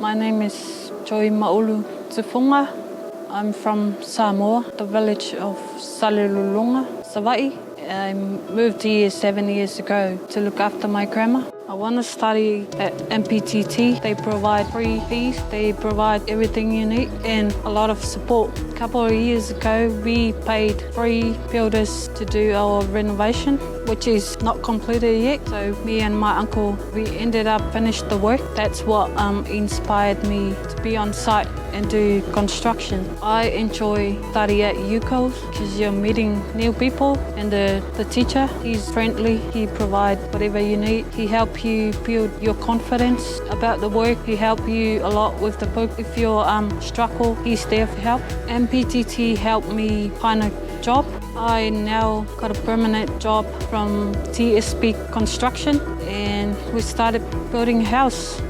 My name is Joy Maulu Tufuga. I'm from Samoa, the village of Salilulunga, Savai. I moved here 7 years ago to look after my grandma. I want to study at MPTT. They provide free fees, they provide everything you need and a lot of support. A couple of years ago, we paid 3 builders to do our renovation, which is not completed yet. So me and my uncle, we ended up finished the work. That's what inspired me to be on site and do construction. I enjoy study at UCOL because you're meeting new people, and the teacher, he's friendly. He provides whatever you need. He helps you build your confidence about the work. He helps you a lot with the book. If you're struggle, he's there for help. MPTT helped me find a job. I now got a permanent job from TSP Construction, and we started building a house.